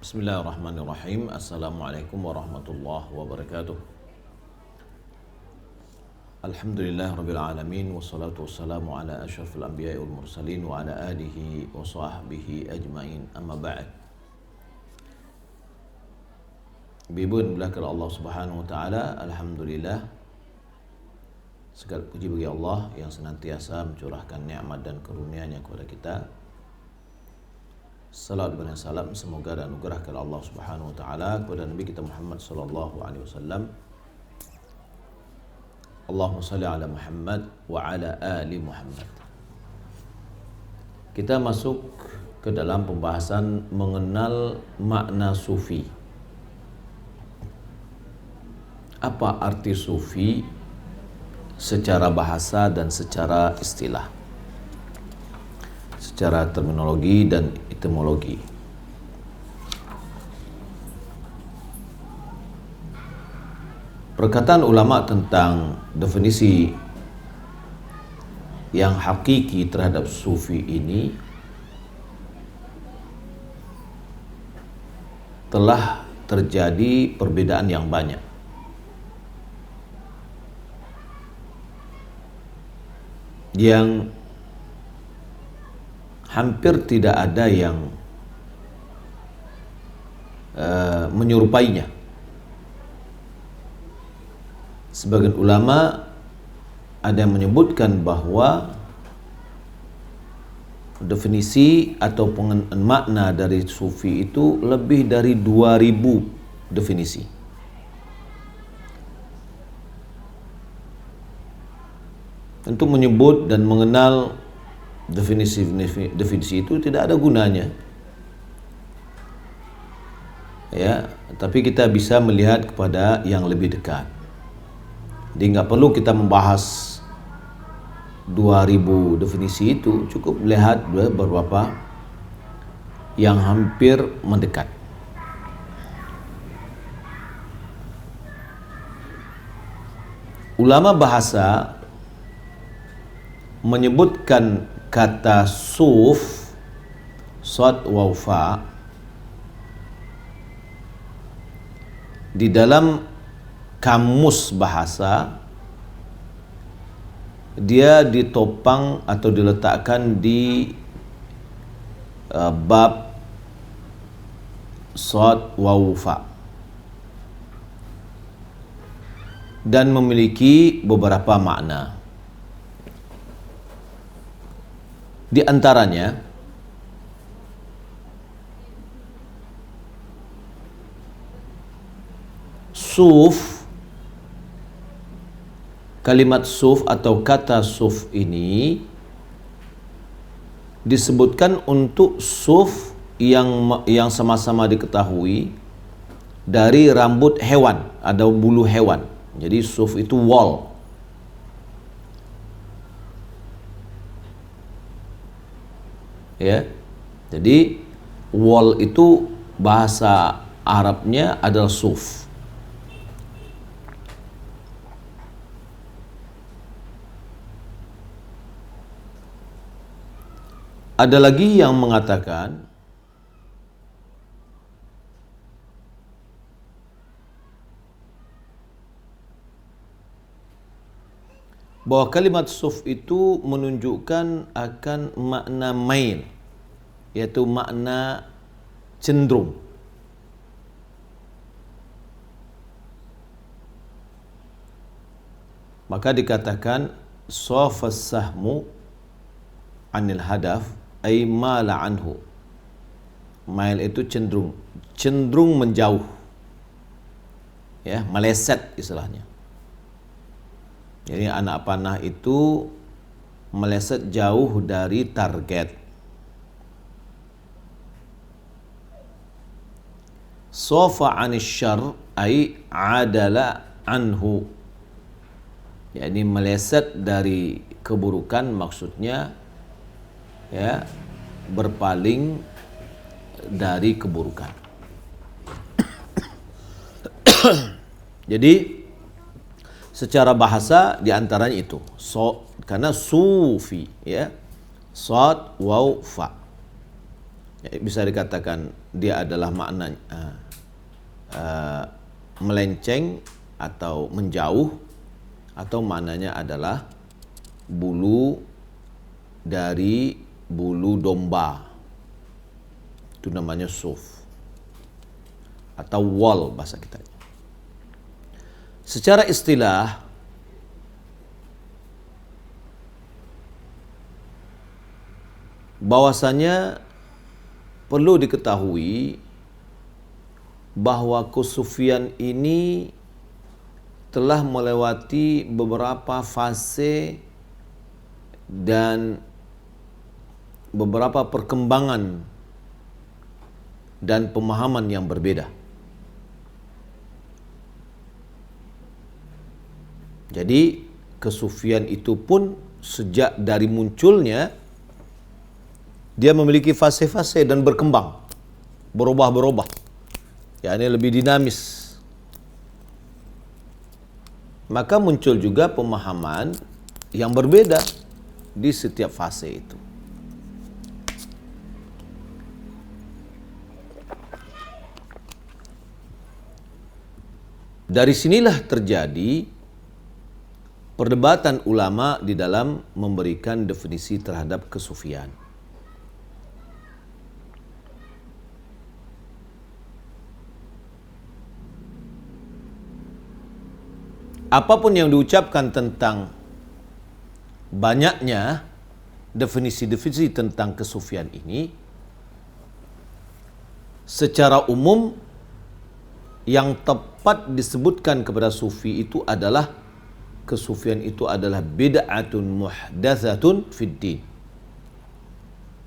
Bismillahirrahmanirrahim. Assalamualaikum warahmatullahi wabarakatuh. Alhamdulillah rabbil alamin, wassalatu wassalamu ala asyrafil anbiya'i wal mursalin wa ala alihi wa sahbihi ajmain. Amma ba'd. Bibun belakang Allah Subhanahu wa taala, alhamdulillah. Segala puji bagi Allah yang senantiasa mencurahkan nikmat dan karunia-Nya kepada kita. Salam dan salam semoga dan anugerah kepada Allah Subhanahu wa taala kepada Nabi kita Muhammad sallallahu alaihi wasallam. Allahumma shalli ala Muhammad wa ala ali Muhammad. Kita masuk ke dalam pembahasan mengenal makna sufi. Apa arti sufi secara bahasa dan secara istilah, secara terminologi dan etimologi. Perkataan ulama tentang definisi yang hakiki terhadap sufi ini telah terjadi perbedaan yang banyak. Yang hampir tidak ada yang menyerupainya. Sebagian ulama ada yang menyebutkan bahwa definisi atau makna dari sufi itu lebih dari 2000 definisi. Untuk menyebut dan mengenal definisi itu tidak ada gunanya, ya. Tapi kita bisa melihat kepada yang lebih dekat. Jadi nggak perlu kita membahas 2000 definisi itu, cukup melihat beberapa yang hampir mendekat. Ulama bahasa menyebutkan kata suf, sod waw fa, di dalam kamus bahasa dia ditopang atau diletakkan di bab sod waw fa dan memiliki beberapa makna. Di antaranya suf, kalimat suf atau kata suf ini disebutkan untuk suf yang sama-sama diketahui dari rambut hewan atau bulu hewan. Jadi suf itu wool. Ya, jadi wool itu bahasa Arabnya adalah suf. Ada lagi yang mengatakan bahwa kalimat suf itu menunjukkan akan makna mail, yaitu makna cenderung. Maka dikatakan safas sahmu anil hadaf ay mala anhu. Mail itu cenderung menjauh, ya, meleset istilahnya. Jadi anak panah itu meleset jauh dari target. Sofa anis syarr ay adala anhu. Yani meleset dari keburukan, maksudnya ya, berpaling dari keburukan. Jadi secara bahasa diantaranya itu karena sufi, ya, sod waw fa. Bisa dikatakan dia adalah makna melenceng atau menjauh, atau maknanya adalah bulu dari bulu domba. Itu namanya suf atau wal bahasa kita. Secara istilah bahwasanya perlu diketahui bahwa kesufian ini telah melewati beberapa fase dan beberapa perkembangan dan pemahaman yang berbeda. Jadi kesufian itu pun sejak dari munculnya dia memiliki fase-fase dan berkembang, berubah-berubah. Ya, ini lebih dinamis. Maka muncul juga pemahaman yang berbeda di setiap fase itu. Dari sinilah terjadi perdebatan ulama di dalam memberikan definisi terhadap kesufian. Apapun yang diucapkan tentang banyaknya definisi-definisi tentang kesufian ini, secara umum yang tepat disebutkan kepada sufi itu adalah kesufian itu adalah bid'atun muhdatsatun fid din.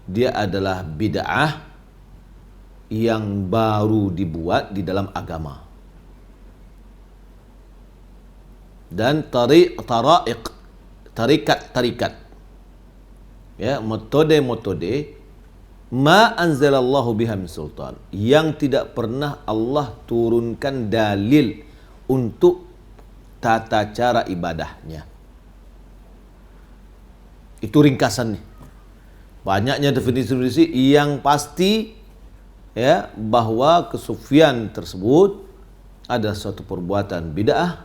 Dia adalah bid'ah yang baru dibuat di dalam agama. Dan tarikat-tarikat, ya, metode-metode ma anzalallahu biha min sultan, yang tidak pernah Allah turunkan dalil untuk tata cara ibadahnya. Itu ringkasannya. Banyaknya definisi-definisi yang pasti, ya, bahwa kesufian tersebut adalah suatu perbuatan bid'ah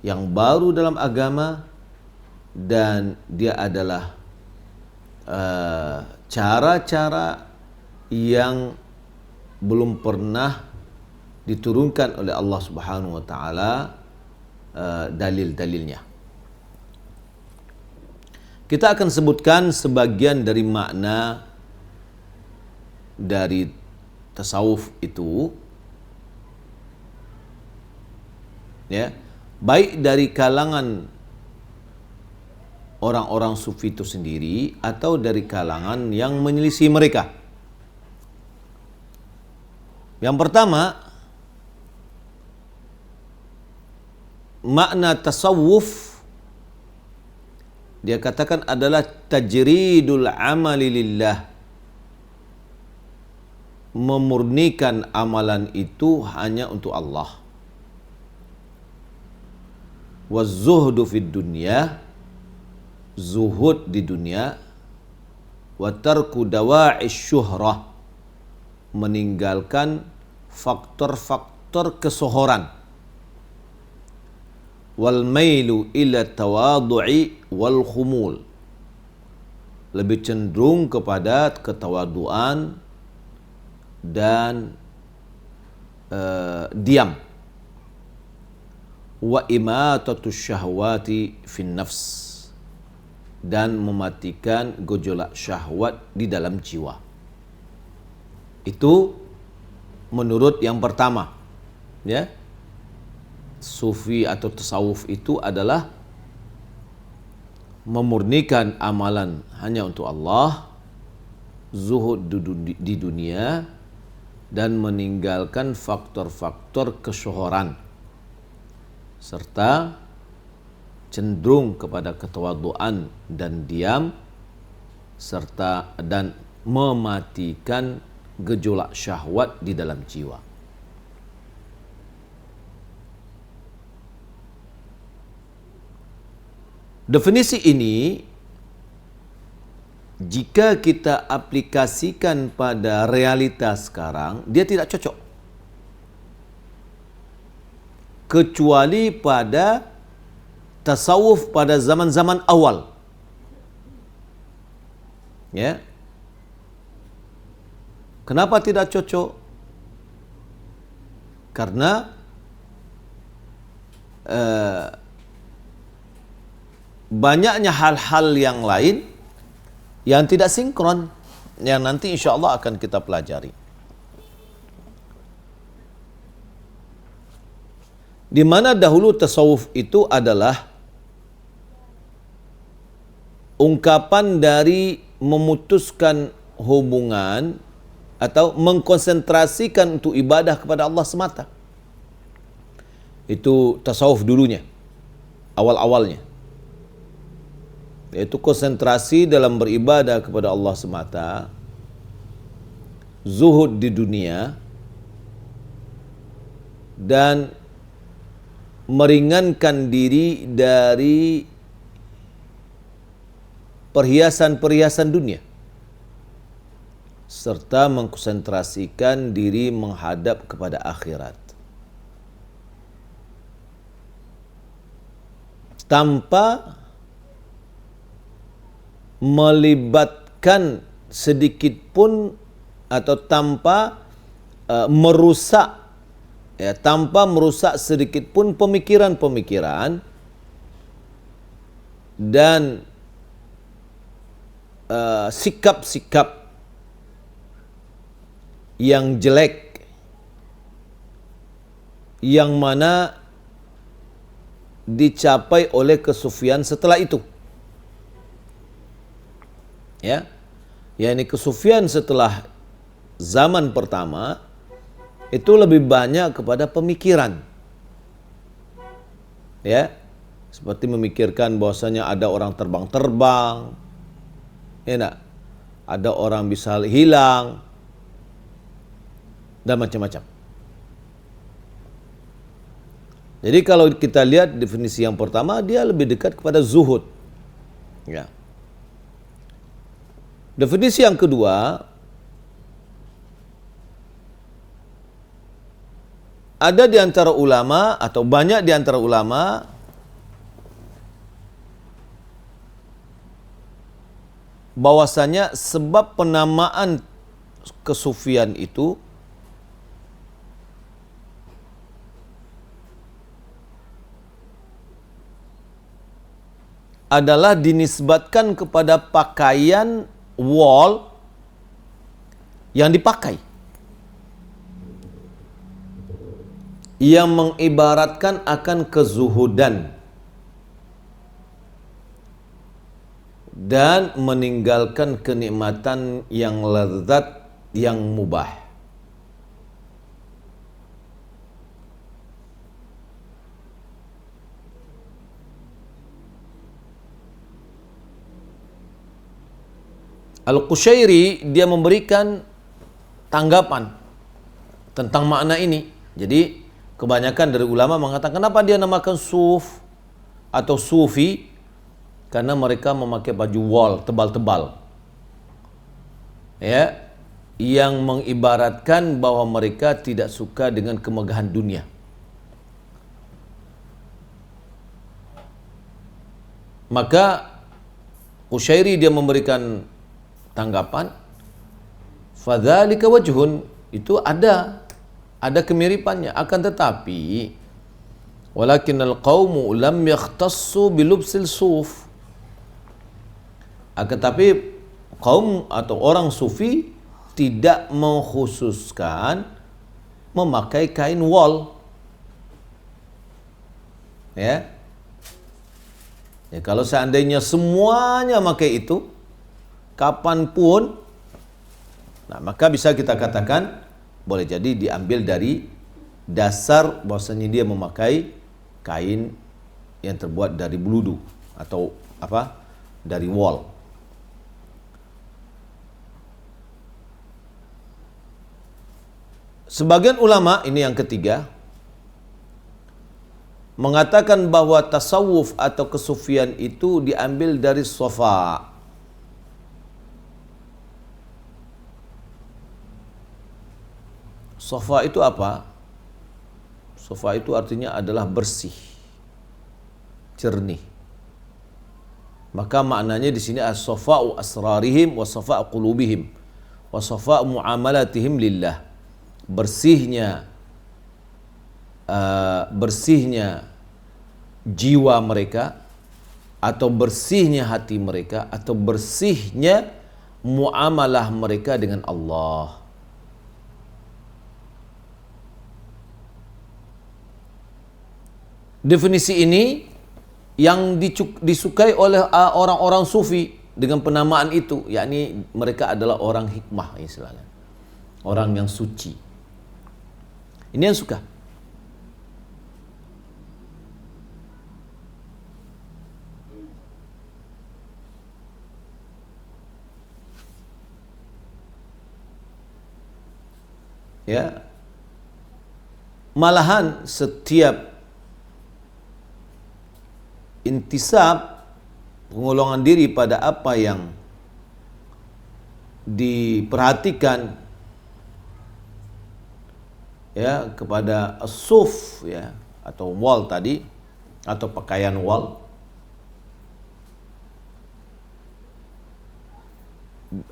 yang baru dalam agama, dan dia adalah cara-cara yang belum pernah diturunkan oleh Allah Subhanahu wa taala dalil-dalilnya. Kita akan sebutkan sebagian dari makna dari tasawuf itu, ya, baik dari kalangan orang-orang sufi itu sendiri atau dari kalangan yang menyelisih mereka. Yang pertama, makna tasawuf dia katakan adalah tajridul amali lillah, memurnikan amalan itu hanya untuk Allah. Wazuhdu fid dunya, zuhud di dunia. Wa tarku dawa'ish syuhrah, meninggalkan faktor-faktor kesohoran. Wal mailu ila tawadu'i wal khumul, lebih cenderung kepada ketawaduan dan diam. Wa imatatus syahwati fin nafs, dan mematikan gejolak syahwat di dalam jiwa. Itu menurut yang pertama, ya. Sufi atau tasawuf itu adalah memurnikan amalan hanya untuk Allah, zuhud di dunia, dan meninggalkan faktor-faktor kesyuhuran, serta cenderung kepada ketawaduan dan diam, serta dan mematikan gejolak syahwat di dalam jiwa. Definisi ini jika kita aplikasikan pada realitas sekarang, dia tidak cocok. Kecuali pada tasawuf pada zaman-zaman awal. Ya. Kenapa tidak cocok? Karena banyaknya hal-hal yang lain yang tidak sinkron, yang nanti insya Allah akan kita pelajari. Di mana dahulu tasawuf itu adalah ungkapan dari memutuskan hubungan atau mengkonsentrasikan untuk ibadah kepada Allah semata. Itu tasawuf dulunya, awal-awalnya. Yaitu konsentrasi dalam beribadah kepada Allah semata, zuhud di dunia, dan meringankan diri dari perhiasan-perhiasan dunia, serta mengkonsentrasikan diri menghadap kepada akhirat. Tanpa melibatkan sedikit pun atau tanpa merusak, ya, tanpa merusak sedikit pun pemikiran-pemikiran dan sikap-sikap yang jelek yang mana dicapai oleh kesufian setelah itu. Ya, yakni kesufian setelah zaman pertama itu lebih banyak kepada pemikiran. Ya, seperti memikirkan bahwasanya ada orang terbang-terbang, ya enggak? Ada orang bisa hilang dan macam-macam. Jadi kalau kita lihat definisi yang pertama, dia lebih dekat kepada zuhud. Ya. Definisi yang kedua, ada di antara ulama atau banyak di antara ulama bahwasanya sebab penamaan kesufian itu adalah dinisbatkan kepada pakaian wall yang dipakai, yang mengibaratkan akan kezuhudan dan meninggalkan kenikmatan yang lezat yang mubah. Al-Qushairi dia memberikan tanggapan tentang makna ini. Jadi kebanyakan dari ulama mengatakan kenapa dia namakan suf atau sufi? Karena mereka memakai baju wol tebal-tebal, ya, yang mengibaratkan bahwa mereka tidak suka dengan kemegahan dunia. Maka Qushairi dia memberikan tanggapan, fadzalika wajhun, itu ada kemiripannya, akan tetapi walakinnal qaumu lam yakhtassu bilubsil suf, akan tapi kaum atau orang sufi tidak mengkhususkan memakai kain wol. Ya, kalau seandainya semuanya pakai itu kapanpun, nah maka bisa kita katakan boleh jadi diambil dari dasar bahwasanya dia memakai kain yang terbuat dari beludu atau apa, dari wol. Sebagian ulama, ini yang ketiga, mengatakan bahwa tasawuf atau kesufian itu diambil dari sofa. Safa itu apa? Safa itu artinya adalah bersih, jernih. Maka maknanya di sini as-safa'u asrarihim wa safa'u qulubihim wa safa'u muamalatihim lillah. Bersihnya jiwa mereka, atau bersihnya hati mereka, atau bersihnya muamalah mereka dengan Allah. Definisi ini yang disukai oleh orang-orang sufi dengan penamaan itu, yakni mereka adalah orang hikmah istilahnya, orang yang suci. Ini yang suka. Ya, malahan setiap intisab, pengolongan diri pada apa yang diperhatikan ya kepada suf ya, atau wal tadi, atau pakaian wal,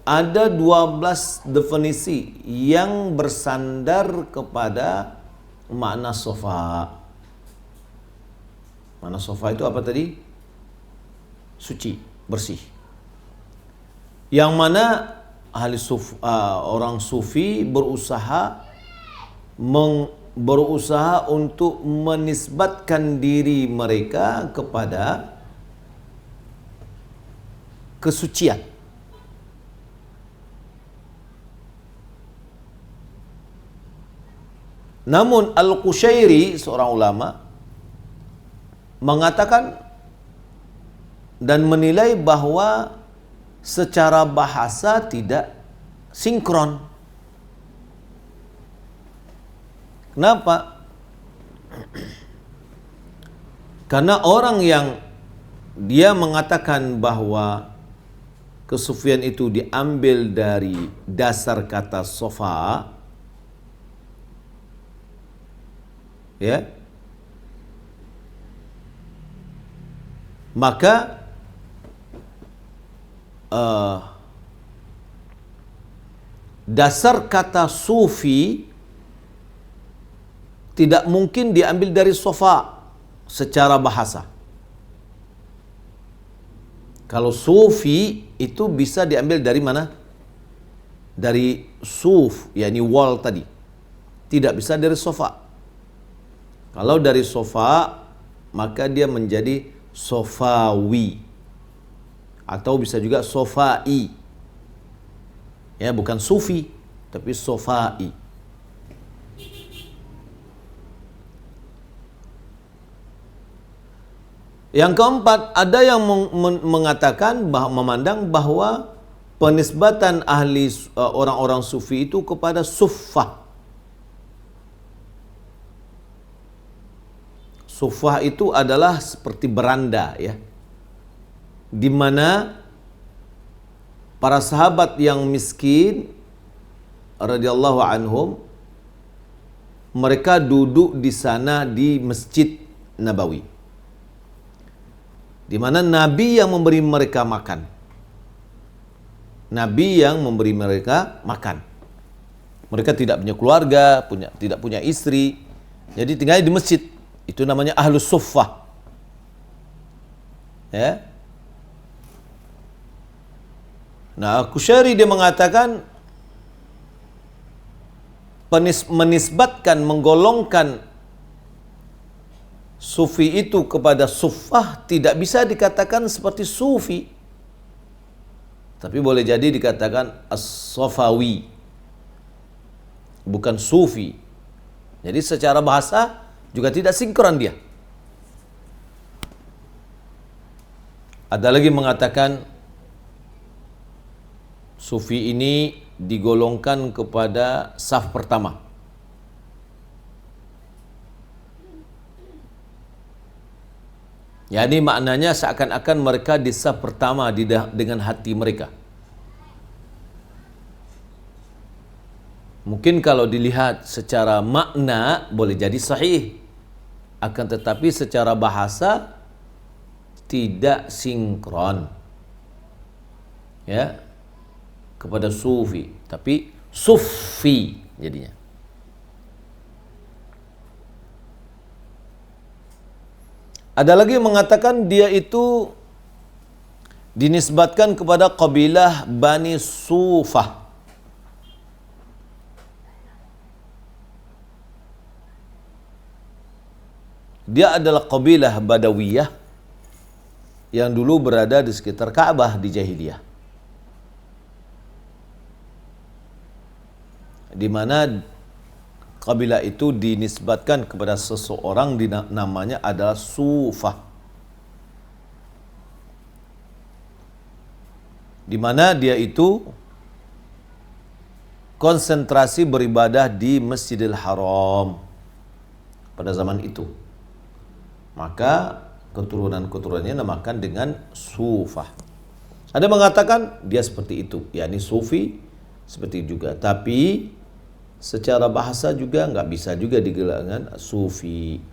ada 12 definisi yang bersandar kepada makna sofa. Makna sofa itu apa tadi? Suci, bersih. Yang mana orang sufi berusaha untuk menisbatkan diri mereka kepada kesucian. Namun Al-Qushairi, seorang ulama, mengatakan dan menilai bahwa secara bahasa tidak sinkron. Kenapa? Karena orang yang dia mengatakan bahwa kesufian itu diambil dari dasar kata sofa, ya, maka dasar kata sufi tidak mungkin diambil dari sofa secara bahasa. Kalau sufi itu bisa diambil dari mana? Dari suf, yakni wall tadi. Tidak bisa dari sofa. Kalau dari sofa, maka dia menjadi sofawi, atau bisa juga sofai. Ya, bukan sufi, tapi sofai. Yang keempat, ada yang mengatakan memandang bahwa penisbatan orang-orang sufi itu kepada suffah. Suffah itu adalah seperti beranda, ya, di mana para sahabat yang miskin radhiyallahu anhum, mereka duduk di sana di Masjid Nabawi, di mana Nabi yang memberi mereka makan. Nabi yang memberi mereka makan. Mereka tidak punya keluarga, tidak punya istri, jadi tinggal di masjid. Itu namanya ahlus suffah. Ya. Nah, Qushairi dia mengatakan menisbatkan, menggolongkan sufi itu kepada suffah tidak bisa dikatakan seperti sufi, tapi boleh jadi dikatakan as-safawi, bukan sufi. Jadi secara bahasa juga tidak sinkron dia. Ada lagi mengatakan sufi ini digolongkan kepada saf pertama. Ya, ini maknanya seakan-akan mereka di saf pertama dengan hati mereka. Mungkin kalau dilihat secara makna boleh jadi sahih, akan tetapi secara bahasa tidak sinkron, ya, kepada sufi, tapi sufi jadinya. Ada lagi yang mengatakan dia itu dinisbatkan kepada kabilah Bani Sufah. Dia adalah kabilah Badawiyah yang dulu berada di sekitar Ka'bah di jahiliyah, di mana kabilah itu dinisbatkan kepada seseorang namanya adalah Sufah, di mana dia itu konsentrasi beribadah di Masjidil Haram pada zaman itu. Maka keturunan-keturunannya namakan dengan Sufah. Ada mengatakan dia seperti itu, yakni Sufi seperti juga. Tapi secara bahasa juga nggak bisa juga digelarkan Sufi.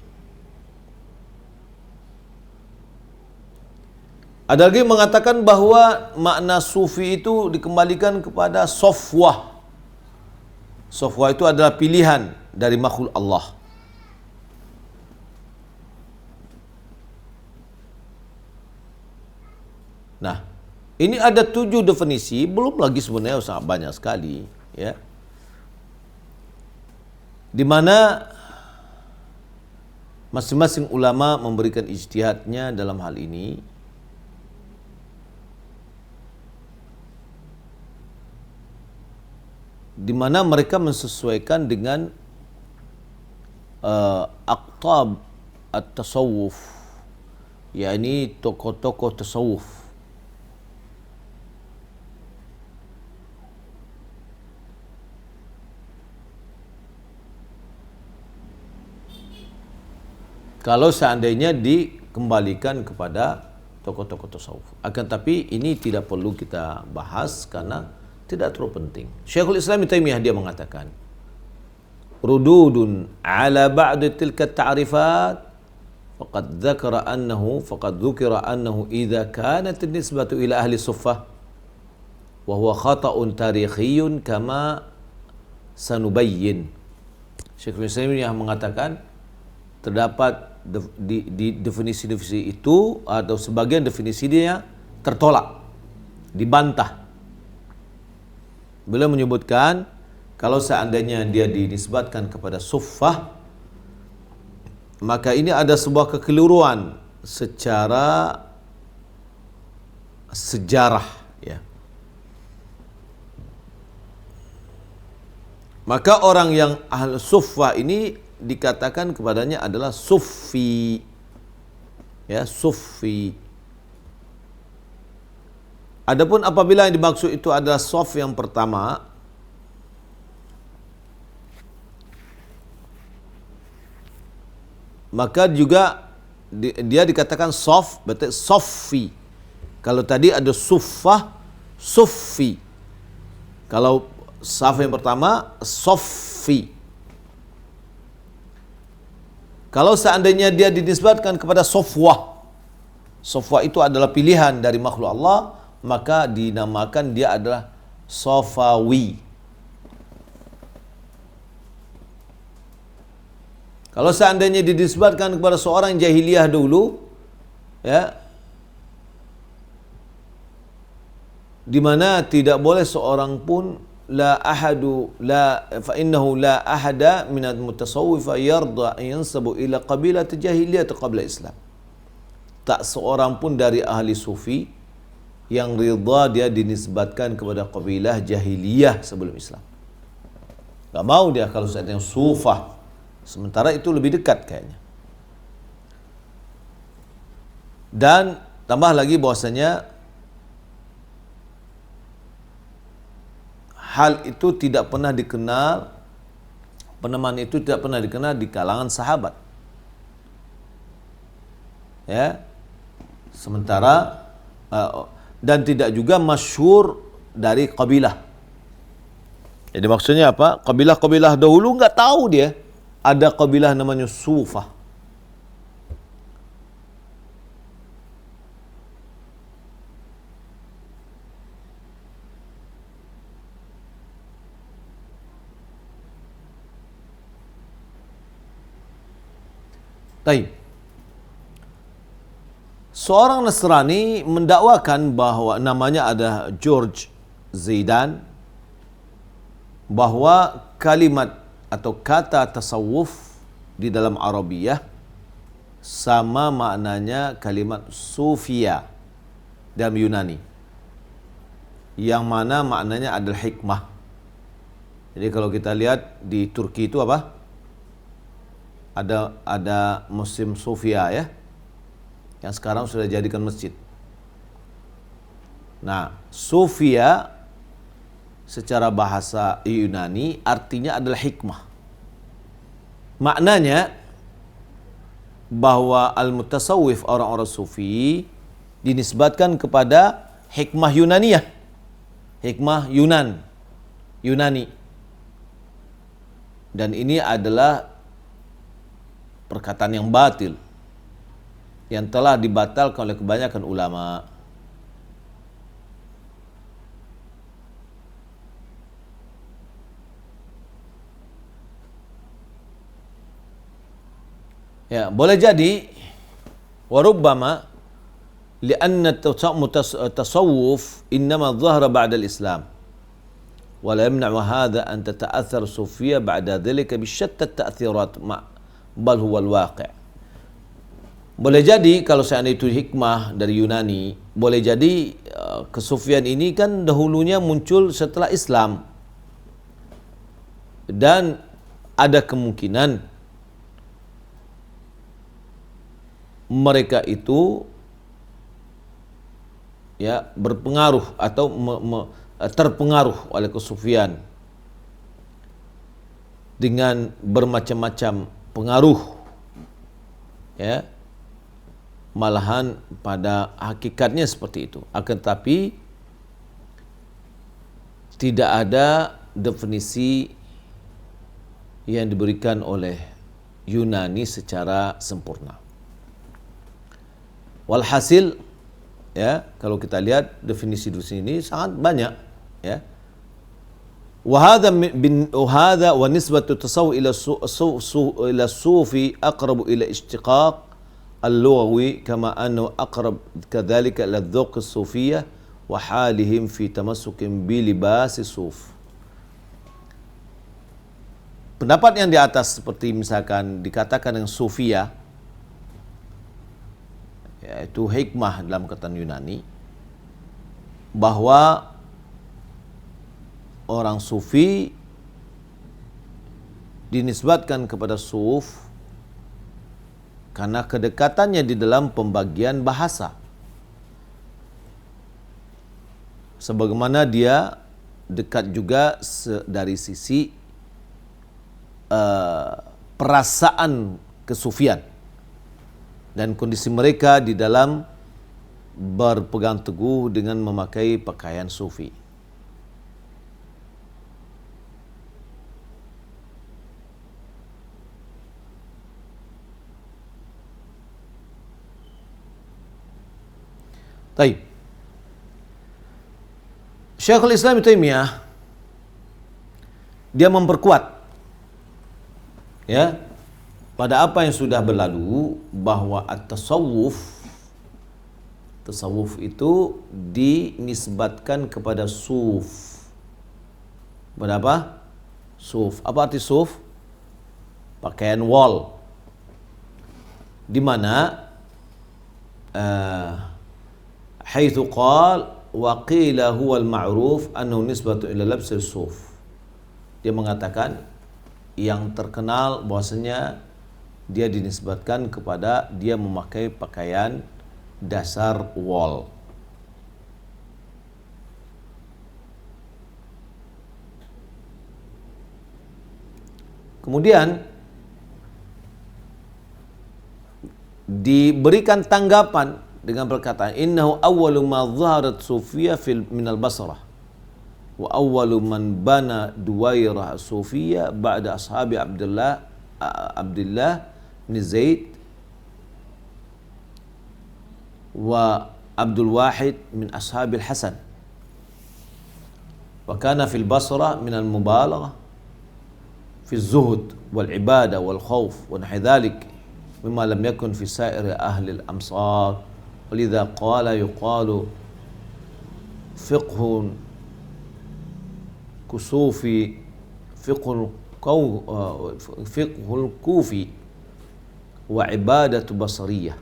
Ada lagi mengatakan bahwa makna Sufi itu dikembalikan kepada Sofwah. Sofwah itu adalah pilihan dari makhluk Allah. Nah, ini ada 7 definisi, belum lagi sebenarnya sangat banyak sekali, ya. Di mana masing-masing ulama memberikan ijtihadnya dalam hal ini. Di mana mereka mensesuaikan dengan aqtab at-tasawuf, yakni tokoh-tokoh tasawuf. Kalau seandainya dikembalikan kepada tokoh-tokoh tasawuf. Akan tapi ini tidak perlu kita bahas karena tidak terlalu penting. Syekhul Islam Ibnu Taimiyah dia mengatakan, rududun ala ba'd tilka ta'rifat faqad dzukira annahu idza kanat an-nisbatu ila ahli suffah wa huwa khata'un tarikhiyun kama sanubayyin. Syekhul Islam yang mengatakan terdapat di definisi-definisi itu atau sebagian definisi dia tertolak, dibantah. Beliau menyebutkan kalau seandainya dia dinisbatkan kepada suffah, maka ini ada sebuah kekeliruan secara sejarah, ya. Maka orang yang ahli suffah ini dikatakan kepadanya adalah sufi, ya, sufi. Adapun apabila yang dimaksud itu adalah sof yang pertama, maka juga dia dikatakan sof, berarti sofi. Kalau tadi ada suffah, sufi. Kalau saf yang pertama, sofi. Kalau seandainya dia dinisbatkan kepada Sofwah, Sofwah itu adalah pilihan dari makhluk Allah, maka dinamakan dia adalah Sofawi. Kalau seandainya dinisbatkan kepada seorang jahiliyah dulu, ya, di mana tidak boleh seorang pun la ahadu la fa innahu la ahada min al-mutasawwif yarda yansabu ila qabilah jahiliyah qabla Islam. Tak seorang pun dari ahli sufi yang ridha dia dinisbatkan kepada kabilah jahiliyah sebelum Islam. Gak mau dia kalau seandainya sufah, sementara itu lebih dekat kayaknya. Dan tambah lagi bahwasanya hal itu tidak pernah dikenal, penamaan itu tidak pernah dikenal di kalangan sahabat. Ya. Sementara dan tidak juga masyhur dari kabilah. Jadi maksudnya apa? Kabilah-kabilah dahulu nggak tahu dia ada kabilah namanya Sufah. Baik. Seorang Nasrani mendakwakan bahwa namanya ada George Zaidan, bahwa kalimat atau kata tasawuf di dalam Arabiyah sama maknanya kalimat sufia dalam Yunani, yang mana maknanya adalah hikmah. Jadi kalau kita lihat di Turki itu apa? Ada musim sufia ya, yang sekarang sudah jadikan masjid. Nah, sufia secara bahasa Yunani artinya adalah hikmah. Maknanya bahwa al-mutasawwif, orang-orang sufi, dinisbatkan kepada hikmah Yunaniyah, hikmah Yunani. Dan ini adalah perkataan yang batil, yang telah dibatalkan oleh kebanyakan ulama. Ya, boleh jadi warubbama lianna tasawuf innama dhahara ba'da al-Islam wa la yamna'u hadha an tata'athar sufiyya ba'da dhalika bi shatta at-ta'thirat bal huwa al-waqi'. Boleh jadi kalau seandainya itu hikmah dari Yunani, boleh jadi kesufian ini kan dahulunya muncul setelah Islam, dan ada kemungkinan mereka itu ya berpengaruh atau terpengaruh oleh kesufian dengan bermacam-macam pengaruh, ya, malahan pada hakikatnya seperti itu. Akan tetapi tidak ada definisi yang diberikan oleh Yunani secara sempurna. Walhasil, ya, kalau kita lihat definisi di sini sangat banyak, ya. Wahada wa nisbatu tasawuf ila sufi aqrabu ila ishtiqaq al-lughawi kama annahu aqrab kadzalika ila dzauq as-sufiyyah wa halihim fi tamassukin bi libasi suf. Pendapat yang di atas seperti misalkan dikatakan dengan sufiyah, yaitu hikmah dalam kata Yunani, bahwa orang sufi dinisbatkan kepada suf karena kedekatannya di dalam pembagian bahasa, sebagaimana dia dekat juga dari sisi perasaan kesufian dan kondisi mereka di dalam berpegang teguh dengan memakai pakaian sufi. Baik. Syekhul Islam Ibnu Taimiyah dia memperkuat, ya, pada apa yang sudah berlalu, bahwa at-tasawuf itu dinisbatkan kepada suf. Berapa? Suf. Apa arti suf? Pakaian wol. Di mana haitsu qala wa qila huwa al-ma'ruf annahu nisbatu ila labsil suf. Dia mengatakan yang terkenal bahwasanya dia dinisbatkan kepada dia memakai pakaian dasar wol. Kemudian diberikan tanggapan dengan perkataan innahu awwalu ma dhaharat sufiyya minal Basrah. wa awwalu man bana Duwairah Sufiyah ba'da ashabi Abdullah bin Zaid wa Abdul Wahid min ashabil Hasan. Wa kana fil Basrah min al-mubalaghah fi az-zuhd wal ibadah wal khauf wa nahwi dhalik mimma lam yakun fi sa'iri ahli al-amsar. Walidha qala yuqalu fiqhun kusufi fiqhul kufi wa ibadatu basariyah.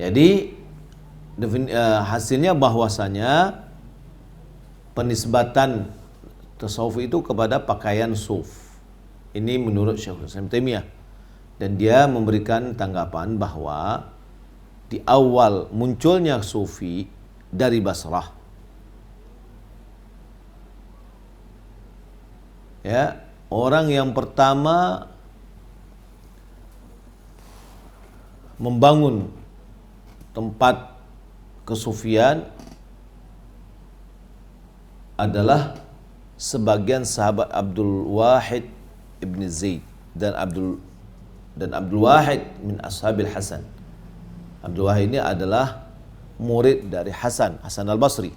Jadi hasilnya bahwasanya penisbatan tasawuf itu kepada pakaian suf. Ini menurut Syekhul Islam Taimiyah, dan dia memberikan tanggapan bahwa di awal munculnya sufi dari Basrah, ya, orang yang pertama membangun tempat kesufian adalah sebagian sahabat Abdul Wahid ibn Zaid dan Abdul Wahid min ashabil Hasan. Abdul Wahid ini adalah murid dari Hasan al-Basri.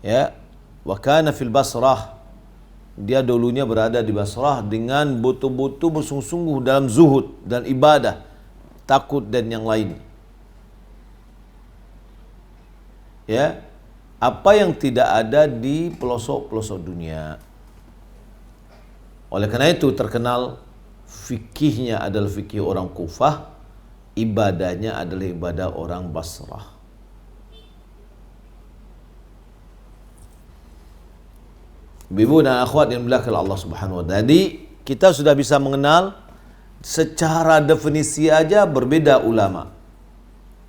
Ya, wa kana fil Basrah, dia dulunya berada di Basrah dengan betul-betul bersungguh-sungguh dalam zuhud dan ibadah, takut dan yang lain. Ya, apa yang tidak ada di pelosok-pelosok dunia. Oleh karena itu terkenal fikihnya adalah fikih orang Kufah, ibadahnya adalah ibadah orang Basrah. Ibu dan akhwat yang dimuliakan Allah Subhanahu wa taala. Jadi kita sudah bisa mengenal secara definisi aja berbeda ulama,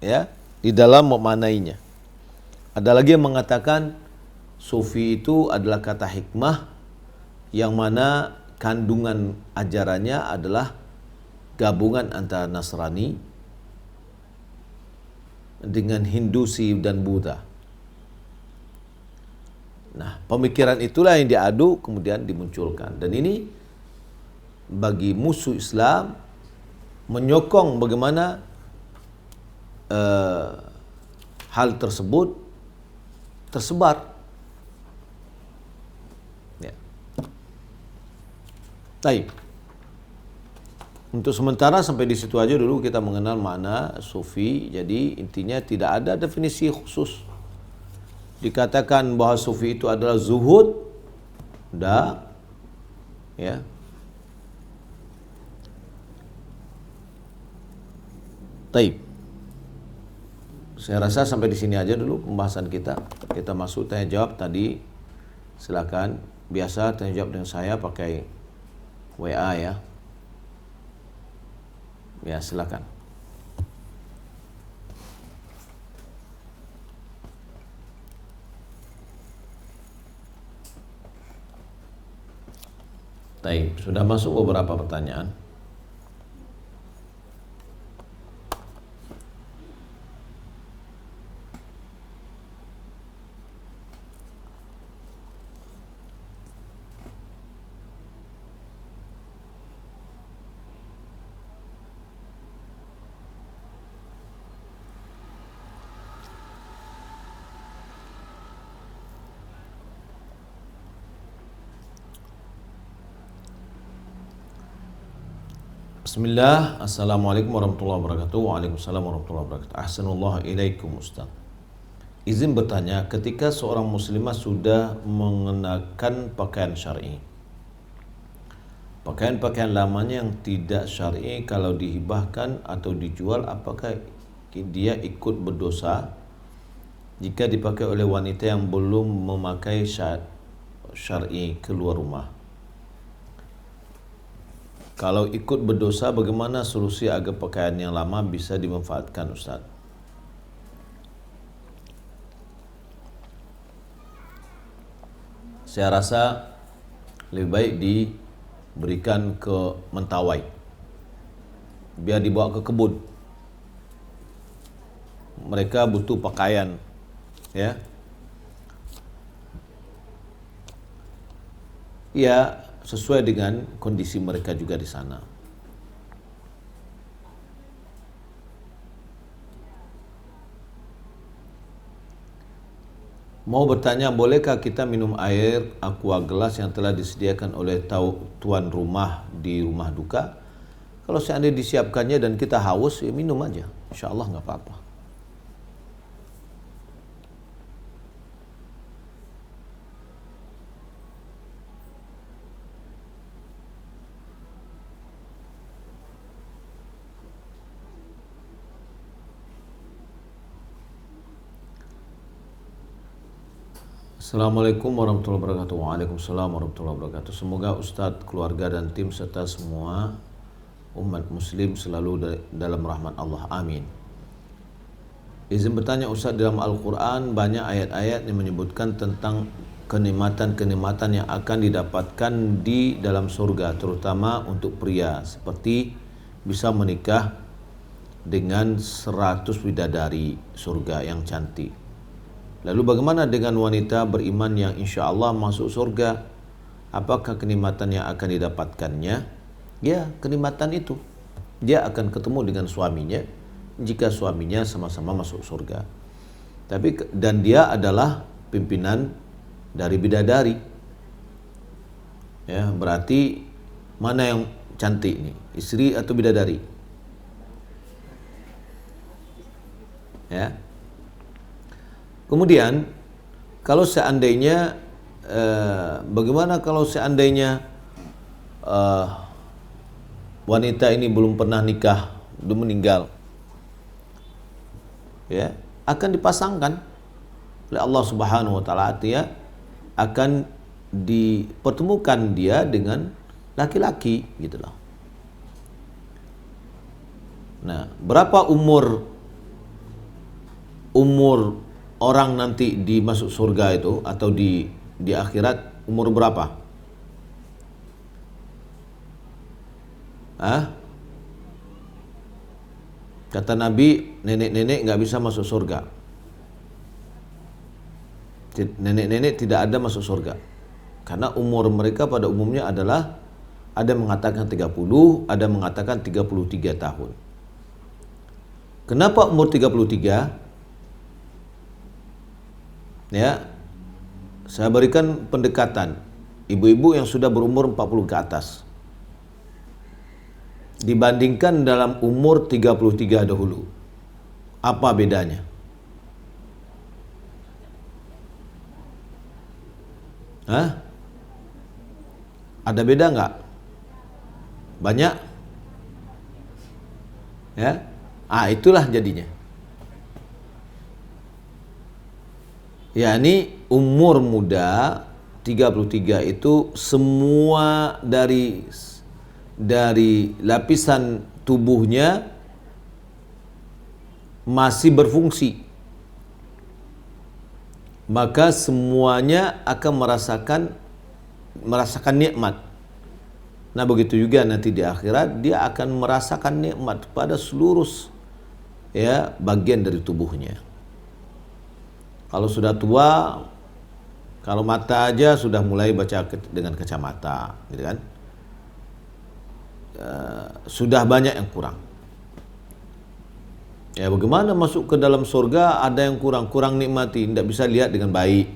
ya, di dalam memaknainya. Ada lagi yang mengatakan sufi itu adalah kata hikmah yang mana kandungan ajarannya adalah gabungan antara Nasrani dengan Hindusi dan Buddha. Nah, pemikiran itulah yang diadu kemudian dimunculkan. Dan ini bagi musuh Islam menyokong bagaimana hal tersebut tersebar. Ya. Baik. Untuk sementara sampai di situ aja dulu kita mengenal makna sufi. Jadi intinya tidak ada definisi khusus. Dikatakan bahwa sufi itu adalah zuhud, dah, ya. Taib. Saya rasa sampai di sini aja dulu pembahasan kita. Kita masuk tanya jawab tadi. Silakan. Biasa tanya jawab dengan saya pakai WA ya. Ya, silakan. Taib. Sudah masuk beberapa pertanyaan. Bismillah, Assalamualaikum warahmatullahi wabarakatuh. Waalaikumsalam warahmatullahi wabarakatuh. Ahsanullah ilaikum Ustaz. Izin bertanya, ketika seorang muslimah sudah mengenakan pakaian syar'i, pakaian-pakaian lamanya yang tidak syar'i kalau dihibahkan atau dijual, apakah dia ikut berdosa jika dipakai oleh wanita yang belum memakai syar'i keluar rumah? Kalau ikut berdosa, bagaimana solusi agar pakaian yang lama bisa dimanfaatkan, Ustaz? Saya rasa lebih baik diberikan ke mentawai, biar dibawa ke kebun. Mereka butuh pakaian Ya. Ya, sesuai dengan kondisi mereka juga di sana. Mau bertanya, bolehkah kita minum air aqua gelas yang telah disediakan oleh tuan rumah di rumah duka? Kalau seandainya disiapkannya dan kita haus, ya minum aja. Insya Allah nggak apa-apa. Assalamualaikum warahmatullahi wabarakatuh. Waalaikumsalam warahmatullahi wabarakatuh. Semoga Ustadz, keluarga dan tim serta semua umat muslim selalu dalam rahmat Allah. Amin. Izin bertanya Ustadz, dalam Al-Quran banyak ayat-ayat yang menyebutkan tentang kenikmatan-kenikmatan yang akan didapatkan di dalam surga, terutama untuk pria, seperti bisa menikah dengan 100 bidadari surga yang cantik. Lalu bagaimana dengan wanita beriman yang insya Allah masuk surga? Apakah kenikmatan yang akan didapatkannya? Ya, kenikmatan itu dia akan ketemu dengan suaminya jika suaminya sama-sama masuk surga. Dan dia adalah pimpinan dari bidadari. Ya, berarti mana yang cantik nih? Istri atau bidadari? Ya. Kemudian kalau seandainya bagaimana kalau seandainya wanita ini belum pernah nikah, belum meninggal, ya akan dipasangkan oleh Allah Subhanahu Wa Taala, artinya akan dipertemukan dia dengan laki-laki, gitulah. Nah, berapa umur orang nanti dimasuk surga itu atau di akhirat, umur berapa? Kata Nabi, nenek-nenek nggak bisa masuk surga. Nenek-nenek tidak ada masuk surga. Karena umur mereka pada umumnya adalah, ada mengatakan 30, ada mengatakan 33 tahun. Kenapa umur 33? Ya, saya berikan pendekatan ibu-ibu yang sudah berumur 40 ke atas dibandingkan dalam umur 33 dahulu. Apa bedanya? Ada beda nggak? Banyak? Ya, itulah jadinya. Yakni umur muda 33 itu semua dari lapisan tubuhnya masih berfungsi. Maka semuanya akan merasakan nikmat. Nah, begitu juga nanti di akhirat dia akan merasakan nikmat pada seluruh bagian dari tubuhnya. Kalau sudah tua, kalau mata aja sudah mulai baca dengan kacamata, gitu kan? Sudah banyak yang kurang. Ya, bagaimana masuk ke dalam surga ada yang kurang nikmati, tidak bisa lihat dengan baik.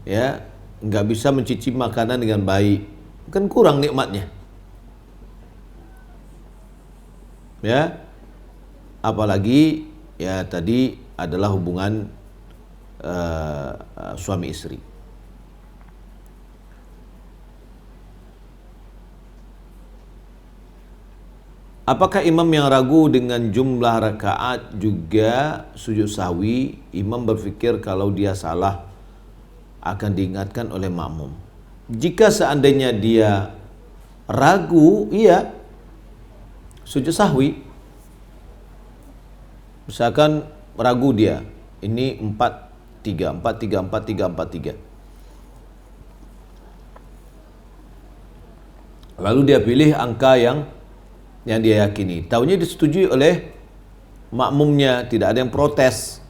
Ya, nggak bisa mencicipi makanan dengan baik, kan kurang nikmatnya. Ya, apalagi ya tadi adalah hubungan suami istri. Apakah imam yang ragu dengan jumlah rakaat juga sujud sahwi? Imam berpikir kalau dia salah akan diingatkan oleh makmum. Jika seandainya dia ragu, iya sujud sahwi. Misalkan ragu dia, ini 4-3, 4-3, 4-3, 4-3. Lalu dia pilih angka yang dia yakini. Taunya disetujui oleh makmumnya, tidak ada yang protes.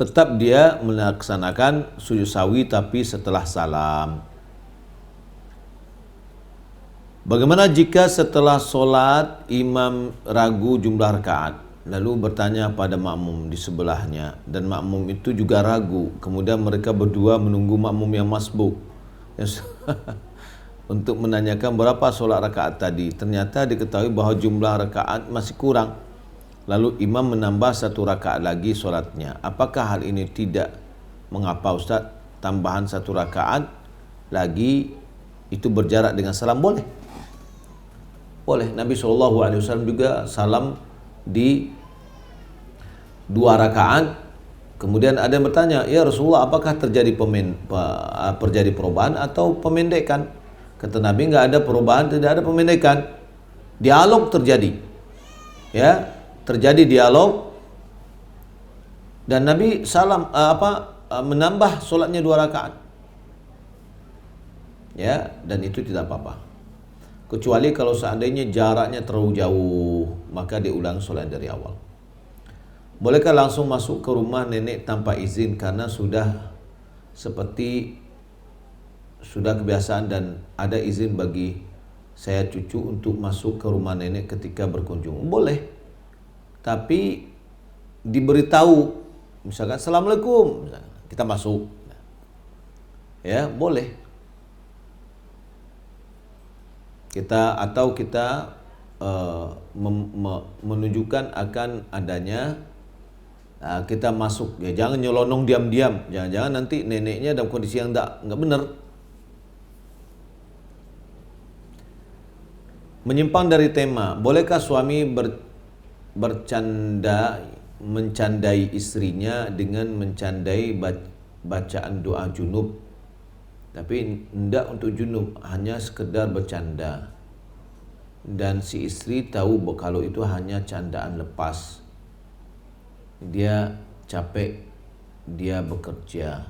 tetap dia melaksanakan sujud sawi tapi setelah salam. Bagaimana jika setelah solat imam ragu jumlah rakaat, lalu bertanya pada makmum di sebelahnya dan makmum itu juga ragu, kemudian mereka berdua menunggu makmum yang masbuk untuk menanyakan berapa solat rakaat tadi. Ternyata diketahui bahawa jumlah rakaat masih kurang. Lalu imam menambah 1 rakaat lagi solatnya. Apakah hal ini tidak mengapa Ustaz? Tambahan 1 rakaat lagi itu berjarak dengan salam boleh? Boleh. Nabi SAW juga salam di 2 rakaat. Kemudian ada yang bertanya, ya Rasulullah, apakah terjadi perubahan atau pemendekan? Kata Nabi, enggak ada perubahan, tidak ada pemendekan. Dialog terjadi. Ya, terjadi dialog dan Nabi menambah solatnya 2 rakaat. Ya, dan itu tidak apa-apa. Kecuali kalau seandainya jaraknya terlalu jauh, maka diulang solat dari awal. Bolehkah langsung masuk ke rumah nenek tanpa izin karena sudah kebiasaan dan ada izin bagi saya cucu untuk masuk ke rumah nenek ketika berkunjung? Boleh. Tapi diberitahu, misalkan Assalamualaikum, kita masuk. Ya, boleh. Kita menunjukkan akan adanya kita masuk. Ya, jangan nyelonong diam-diam. Jangan-jangan nanti neneknya dalam kondisi yang enggak benar. Menyimpang dari tema, bolehkah suami mencandai istrinya dengan mencandai bacaan doa junub, tapi tidak untuk junub, hanya sekedar bercanda, dan si istri tahu kalau itu hanya candaan lepas, dia capek, dia bekerja,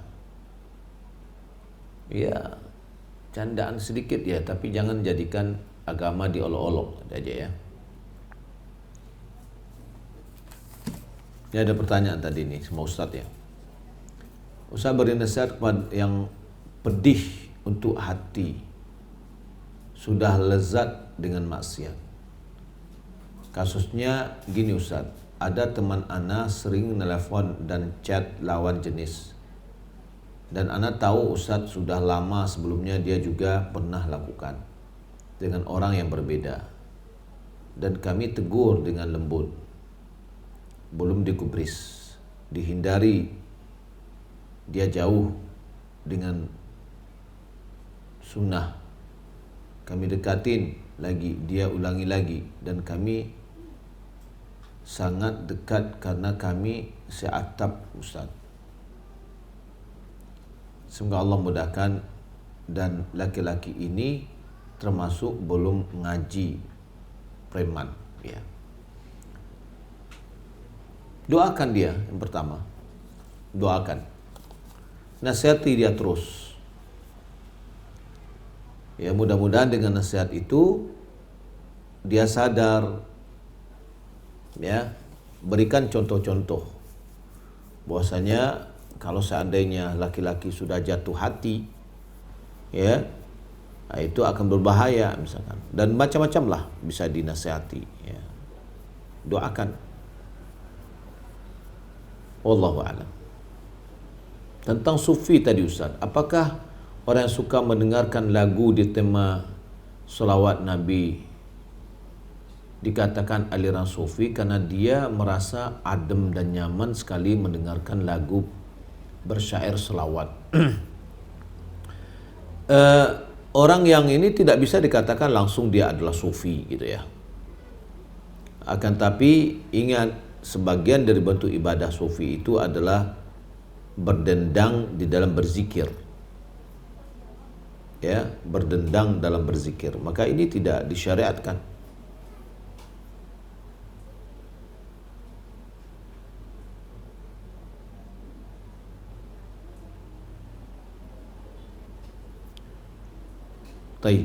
ya candaan sedikit ya, tapi jangan jadikan agama diolok-olok aja ya. Ini ada pertanyaan tadi nih sama Ustaz ya. Ustaz beri nasihat kepada yang pedih untuk hati, sudah lezat dengan maksiat. Kasusnya gini Ustaz, ada teman ana sering nelpon dan chat lawan jenis. Dan ana tahu Ustaz sudah lama sebelumnya dia juga pernah lakukan dengan orang yang berbeda. Dan kami tegur dengan lembut. Belum digubris, dihindari, dia jauh dengan sunnah. Kami dekatin lagi, dia ulangi lagi, dan kami sangat dekat karena kami seatap Ustaz. Semoga Allah mudahkan, dan laki-laki ini termasuk belum ngaji preman ya. Doakan dia yang pertama. Doakan. Nasihati dia terus. Ya, mudah-mudahan dengan nasihat itu dia sadar. Ya, berikan contoh-contoh bahwasanya kalau seandainya laki-laki sudah jatuh hati, ya, itu akan berbahaya misalkan. Dan macam-macam lah bisa dinasihati. Ya. Doakan. Wallahu a'lam. Tentang sufi tadi Ustaz, apakah orang yang suka mendengarkan lagu di tema selawat Nabi dikatakan aliran sufi karena dia merasa adem dan nyaman sekali mendengarkan lagu bersyair selawat? Orang yang ini tidak bisa dikatakan langsung dia adalah sufi gitu ya. Akan tapi ingat, sebagian dari bentuk ibadah sufi itu adalah berdendang di dalam berzikir. Ya, berdendang dalam berzikir. Maka ini tidak disyariatkan. Taib.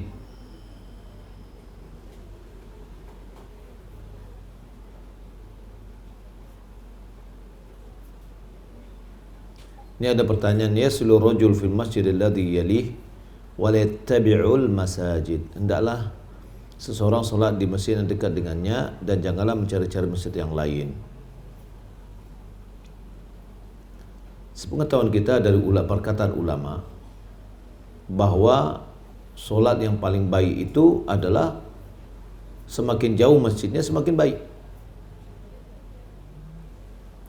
Ini ada pertanyaan, yaslu rajul fil masjid alladhi yalih wa la yattabi'ul masajid. Hendaklah seseorang solat di masjid yang dekat dengannya dan janganlah mencari-cari masjid yang lain. Sepengetahuan kita dari perkataan ulama bahwa solat yang paling baik itu adalah semakin jauh masjidnya semakin baik.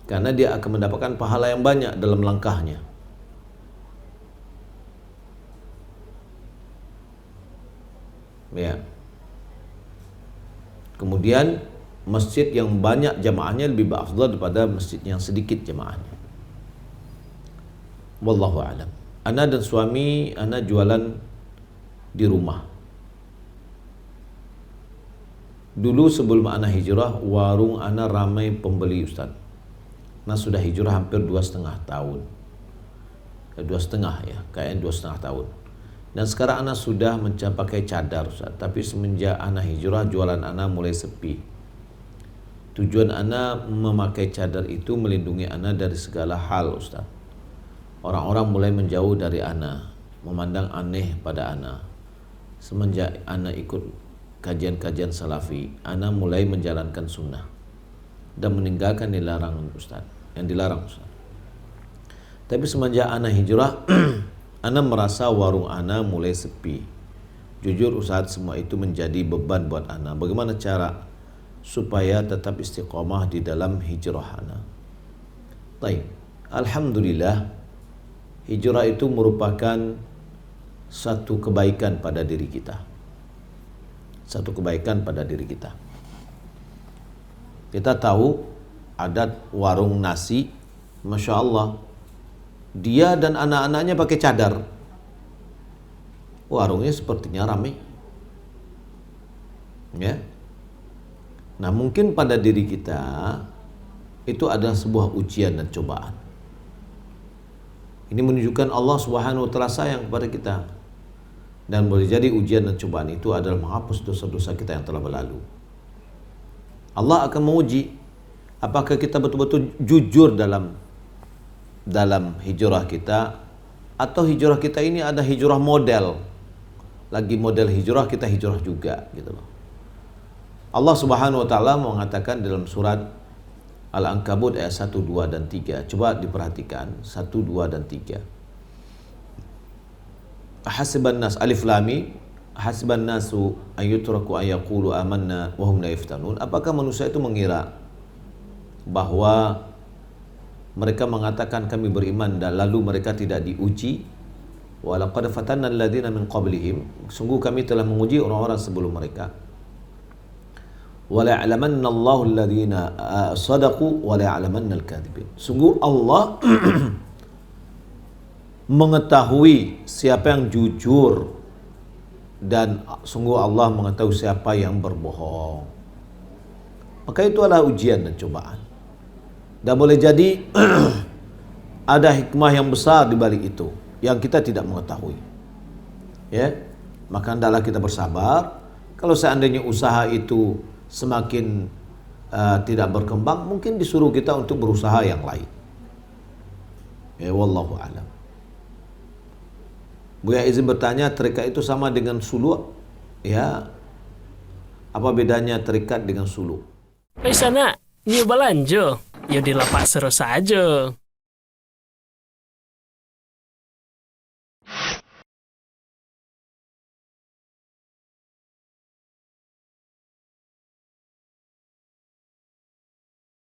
Karena dia akan mendapatkan pahala yang banyak dalam langkahnya. Ya. Kemudian masjid yang banyak jamaahnya lebih afdal daripada masjid yang sedikit jamaahnya. Wallahu a'lam. Ana dan suami ana jualan di rumah. Dulu sebelum ana hijrah, warung ana ramai pembeli, Ustaz. Nah sudah hijrah hampir 2,5 tahun. 2,5 ya, kayaknya 2,5 tahun. Dan sekarang ana sudah pakai cadar, Ustaz. Tapi semenjak ana hijrah, jualan ana mulai sepi. Tujuan ana memakai cadar itu melindungi ana dari segala hal, Ustaz. Orang-orang mulai menjauh dari ana, memandang aneh pada ana. Semenjak ana ikut kajian-kajian salafi, ana mulai menjalankan sunnah dan meninggalkan dilarang, Ustaz. Yang dilarang, Ustaz. Tapi semenjak ana hijrah, ana merasa warung ana mulai sepi. Jujur, Ustaz, semua itu menjadi beban buat ana. Bagaimana cara supaya tetap istiqomah di dalam hijrah ana? Baik, alhamdulillah, hijrah itu merupakan satu kebaikan pada diri kita. Satu kebaikan pada diri kita. Kita tahu ada warung nasi, Masya Allah, dia dan anak-anaknya pakai cadar. Warungnya sepertinya ramai. Ya. Nah, mungkin pada diri kita itu adalah sebuah ujian dan cobaan. Ini menunjukkan Allah Subhanahu wa taala sayang kepada kita. Dan boleh jadi ujian dan cobaan itu adalah menghapus dosa-dosa kita yang telah berlalu. Allah akan menguji apakah kita betul-betul jujur dalam hijrah kita, atau hijrah kita ini ada hijrah model. Lagi model hijrah, kita hijrah juga gitu loh. Allah Subhanahu wa taala mengatakan dalam surat Al-Ankabut ayat 1, 2 dan 3. Coba diperhatikan 1, 2 dan 3. Hasiban nas, alif lam mim, hasiban nasu ayyutraku ayaqulu amanna wa hum la yaftanun. Apakah manusia itu mengira bahwa mereka mengatakan kami beriman dan lalu mereka tidak diuji? Wa laqad fatanna alladziina min qablihim, sungguh kami telah menguji orang-orang sebelum mereka. Wa la ya'lamanna Allahu alladziina shadaqu wa la ya'lamanna al-kadzibin. Sungguh Allah mengetahui siapa yang jujur dan sungguh Allah mengetahui siapa yang berbohong. Maka itu adalah ujian dan cobaan. Dan boleh jadi ada hikmah yang besar di balik itu yang kita tidak mengetahui. Ya, maka hendaklah kita bersabar. Kalau seandainya usaha itu semakin tidak berkembang, mungkin disuruh kita untuk berusaha yang lain. Ya, wallahu a'lam. Buya izin bertanya, terikat itu sama dengan suluk? Ya, apa bedanya terikat dengan suluk? Sana, nyoba lanjut. Ya dilepas terus saja.